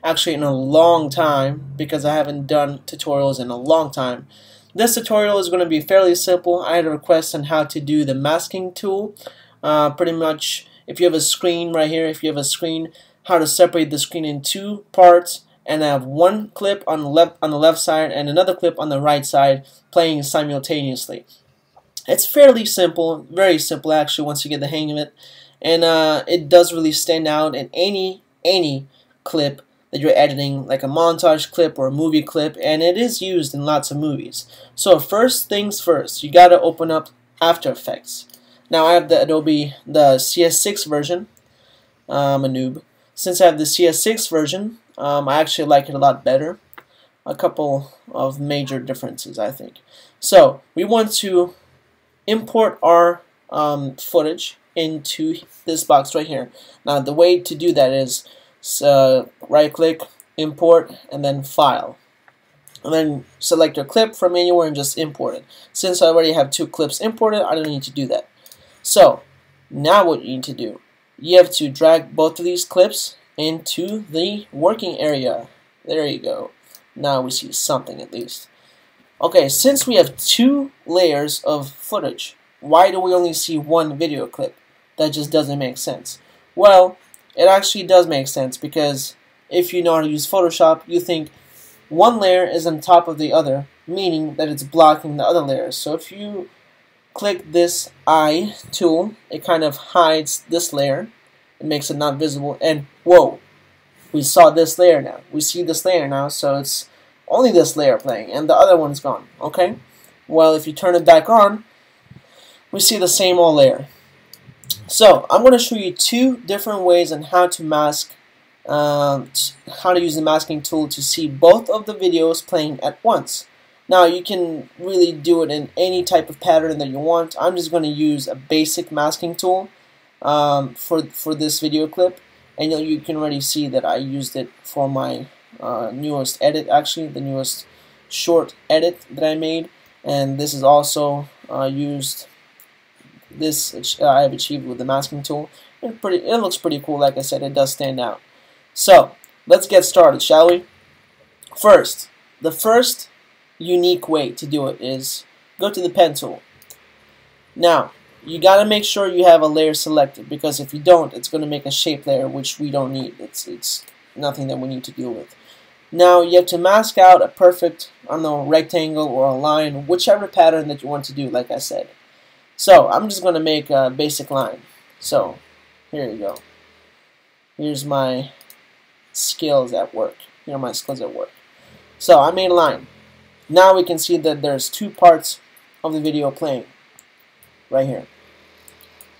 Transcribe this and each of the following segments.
actually in a long time, because I haven't done tutorials in a long time. This tutorial is going to be fairly simple. I had a request on how to do the masking tool. Pretty much, if you have a screen right here, how to separate the screen in two parts, and I have one clip on the left side and another clip on the right side playing simultaneously. It's fairly simple, very simple actually once you get the hang of it, and it does really stand out in any clip that you're editing, like a montage clip or a movie clip, and it is used in lots of movies. So first things first, you gotta open up After Effects. Now I have the CS6 version. I'm a noob. Since I have the CS6 version, I actually like it a lot better. A couple of major differences, I think. So we want to import our footage into this box right here. Now the way to do that is right click, import, and then file, and then select your clip from anywhere and just import it. Since I already have two clips imported, I don't need to do that. So now what you need to do, you have to drag both of these clips into the working area. There you go. Now we see something at least. Okay, since we have two layers of footage, why do we only see one video clip? That just doesn't make sense. Well, it actually does make sense, because if you know how to use Photoshop, you think one layer is on top of the other, meaning that it's blocking the other layers. So if you click this eye tool, it kind of hides this layer. It makes it not visible, and whoa, we saw this layer now. We see this layer now, so it's only this layer playing, and the other one's gone. Okay? Well, if you turn it back on, we see the same old layer. So I'm going to show you two different ways on how to mask, how to use the masking tool to see both of the videos playing at once. Now you can really do it in any type of pattern that you want. I'm just going to use a basic masking tool for this video clip, and you can already see that I used it for my newest edit, actually the newest short edit that I made, and this is also used. This I have achieved with the masking tool. It looks pretty cool. Like I said, it does stand out. So let's get started, shall we? First, the first unique way to do it is go to the pen tool. Now you gotta make sure you have a layer selected, because if you don't, it's gonna make a shape layer, which we don't need. It's nothing that we need to deal with. Now you have to mask out a perfect, I don't know, rectangle or a line, whichever pattern that you want to do, like I said. So I'm just going to make a basic line. So here you go. Here's my skills at work. Here are my skills at work. So I made a line. Now we can see that there's two parts of the video playing right here.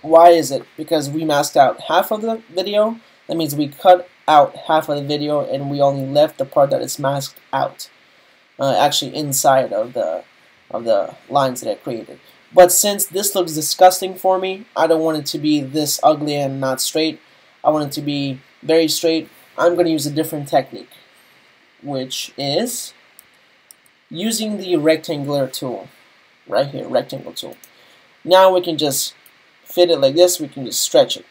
Why is it? Because we masked out half of the video. That means we cut out half of the video and we only left the part that is masked out, actually inside of the lines that I created. But since this looks disgusting for me, I don't want it to be this ugly and not straight. I want it to be very straight. I'm going to use a different technique, which is using the rectangular tool. Right here, rectangle tool. Now we can just fit it like this. We can just stretch it.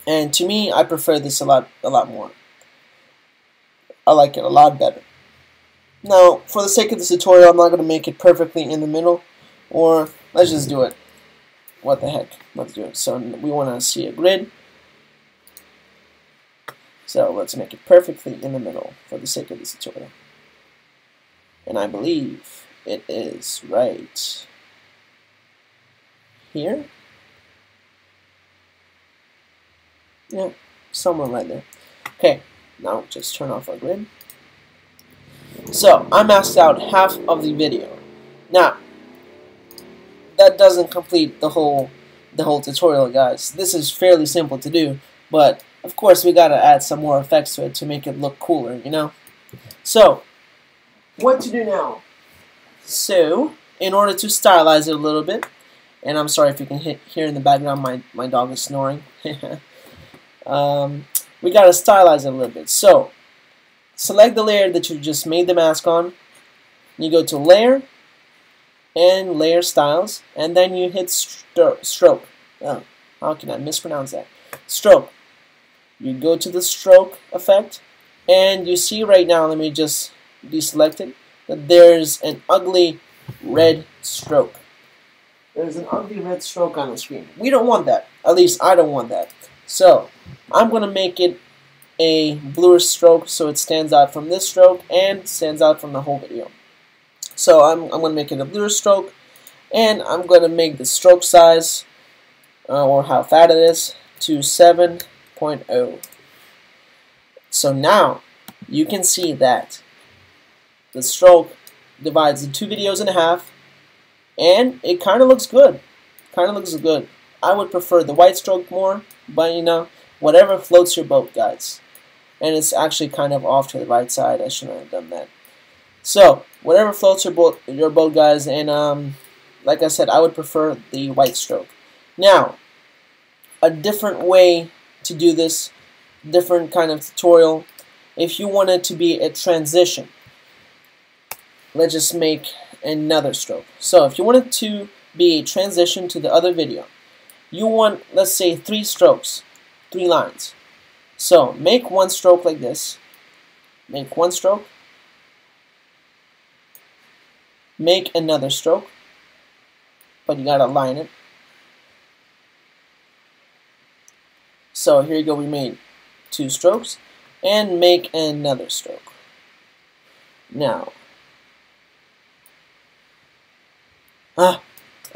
And to me, I prefer this a lot more. I like it a lot better. Now, for the sake of this tutorial, I'm not going to make it perfectly in the middle. Or let's just do it. What the heck? Let's do it. So we want to see a grid. So let's make it perfectly in the middle for the sake of this tutorial. And I believe it is right here. Yeah, somewhere right there. Okay, now just turn off our grid. So I masked out half of the video. Now, that doesn't complete the whole tutorial, guys. This is fairly simple to do, but of course we gotta add some more effects to it to make it look cooler, you know? So, what to do now? So, in order to stylize it a little bit, and I'm sorry if you can hear in the background my dog is snoring. We gotta stylize it a little bit. So, select the layer that you just made the mask on. You go to Layer, and Layer Styles, and then you hit Stroke. Oh, how can I mispronounce that? Stroke. you go to the stroke effect, and you see right now, let me just deselect it, that there's an ugly red stroke. There's an ugly red stroke on the screen. We don't want that. At least I don't want that. So I'm going to make it a bluer stroke so it stands out from this stroke and stands out from the whole video. So I'm going to make it a bluer stroke, and I'm going to make the stroke size, or how fat it is, to 7.0. So now you can see that the stroke divides the two videos in half, and it kind of looks good. I would prefer the white stroke more, but you know, whatever floats your boat, guys. And it's actually kind of off to the right side. I shouldn't have done that. So whatever floats your boat, guys. And like I said, I would prefer the white stroke. Now, a different way to do this, different kind of tutorial. If you want it to be a transition, let's just make another stroke. So if you want it to be a transition to the other video, you want, let's say, 3 strokes, 3 lines. So make one stroke like this, make one stroke, make another stroke, but you gotta line it. So here you go, we made 2 strokes, and make another stroke. Now, I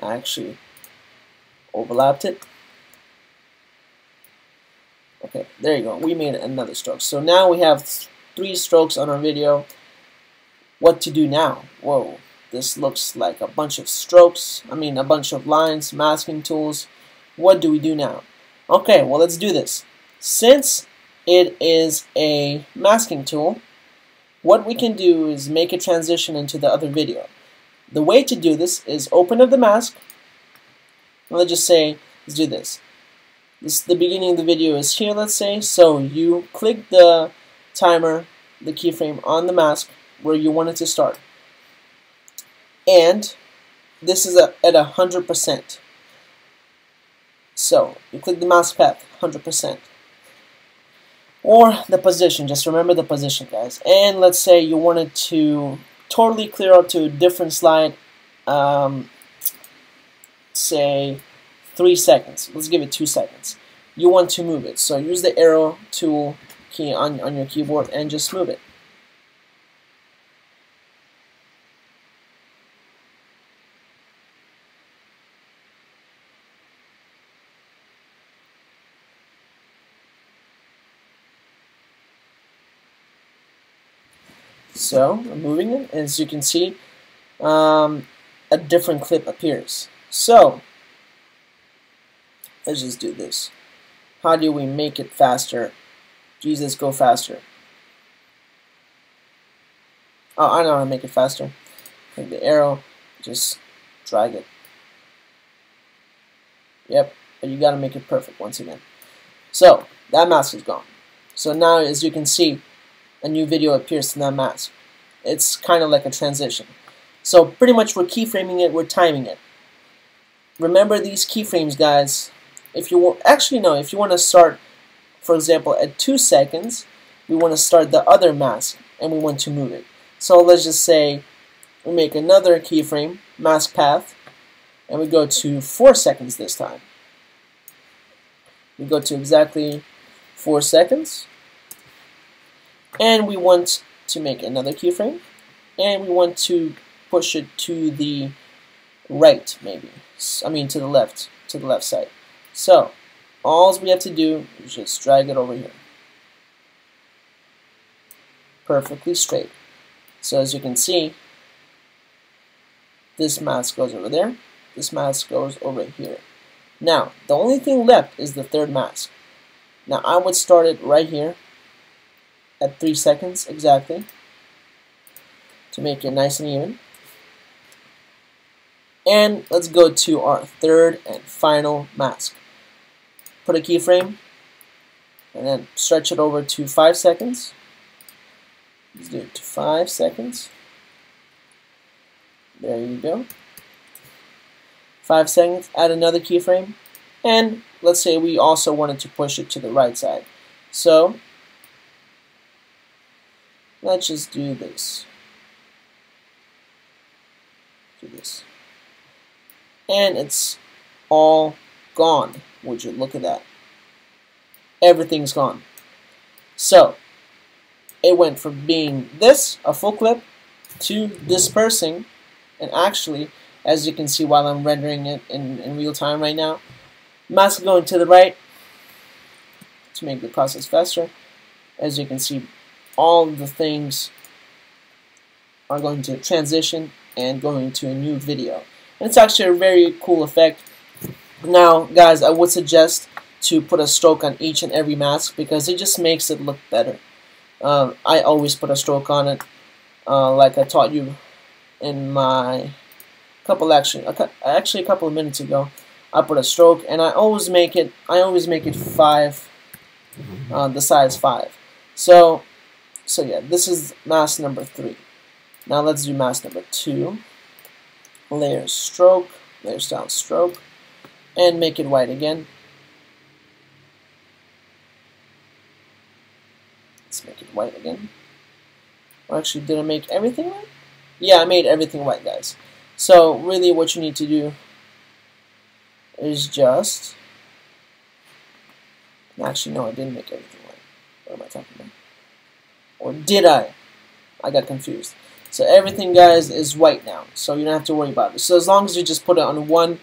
actually overlapped it. Okay, there you go. We made another stroke. So now we have 3 strokes on our video. What to do now? Whoa, this looks like a bunch of strokes. I mean, a bunch of lines, masking tools. What do we do now? Okay, well, let's do this. Since it is a masking tool, what we can do is make a transition into the other video. The way to do this is open up the mask. Let's just say, let's do this. The beginning of the video is here, let's say. So you click the timer, the keyframe on the mask where you want it to start. And this is at 100%. So you click the mask path, 100%. Or the position, just remember the position, guys. And let's say you wanted to totally clear up to a different slide, say 3 seconds. Let's give it 2 seconds. You want to move it, so use the arrow tool key on your keyboard and just move it. So I'm moving it, and as you can see, a different clip appears. So let's just do this. How do we make it faster? Jesus, go faster. Oh, I know how to make it faster. Take the arrow, just drag it. Yep, but you gotta make it perfect once again. So that mask is gone. So now, as you can see, a new video appears to that mask. It's kind of like a transition. So pretty much we're keyframing it, we're timing it. Remember these keyframes, guys. If you want, actually no, if you want to start, for example, at 2 seconds, we want to start the other mask and we want to move it. So let's just say we make another keyframe, mask path, and we go to 4 seconds this time. We go to exactly 4 seconds, and we want to make another keyframe, and we want to push it to the right, maybe. I mean to the left side. So all we have to do is just drag it over here. Perfectly straight. So as you can see, this mask goes over there, this mask goes over here. Now, the only thing left is the third mask. Now I would start it right here at 3 seconds exactly to make it nice and even. And let's go to our third and final mask. Put a keyframe and then stretch it over to 5 seconds. Let's do it to 5 seconds. There you go. 5 seconds, add another keyframe, and let's say we also wanted to push it to the right side. So let's just do this. Do this. And it's all gone. Would you look at that? Everything's gone. So it went from being this, a full clip, to dispersing, and actually, as you can see while I'm rendering it in real time right now, mask going to the right to make the process faster. As you can see, all the things are going to transition and going to a new video. And it's actually a very cool effect. Now, guys, I would suggest to put a stroke on each and every mask because it just makes it look better. I always put a stroke on it, like I taught you in my actually a couple of minutes ago. I put a stroke, and I always make it 5, the size 5. So yeah, this is mask number 3. Now let's do mask number 2. Layer stroke, layer style stroke, and make it white again. Let's make it white again. Or actually, did I make everything white? Yeah, I made everything white, guys. So really what you need to do is just... Actually, no, I didn't make everything white. What am I talking about? Or did I? I got confused. So everything, guys, is white now. So you don't have to worry about it. So as long as you just put it on one,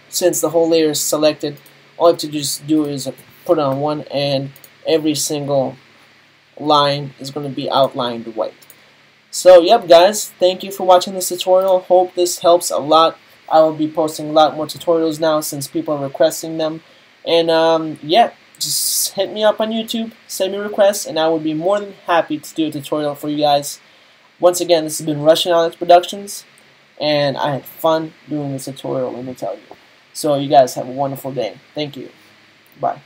since the whole layer is selected, all you have to just do is put it on one, and every single line is going to be outlined white. So yep, guys, thank you for watching this tutorial. Hope this helps a lot. I will be posting a lot more tutorials now since people are requesting them. And yeah, just hit me up on YouTube, send me requests, and I would be more than happy to do a tutorial for you guys. Once again, this has been Russian Alex Productions, and I had fun doing this tutorial, let me tell you. So you guys have a wonderful day. Thank you. Bye.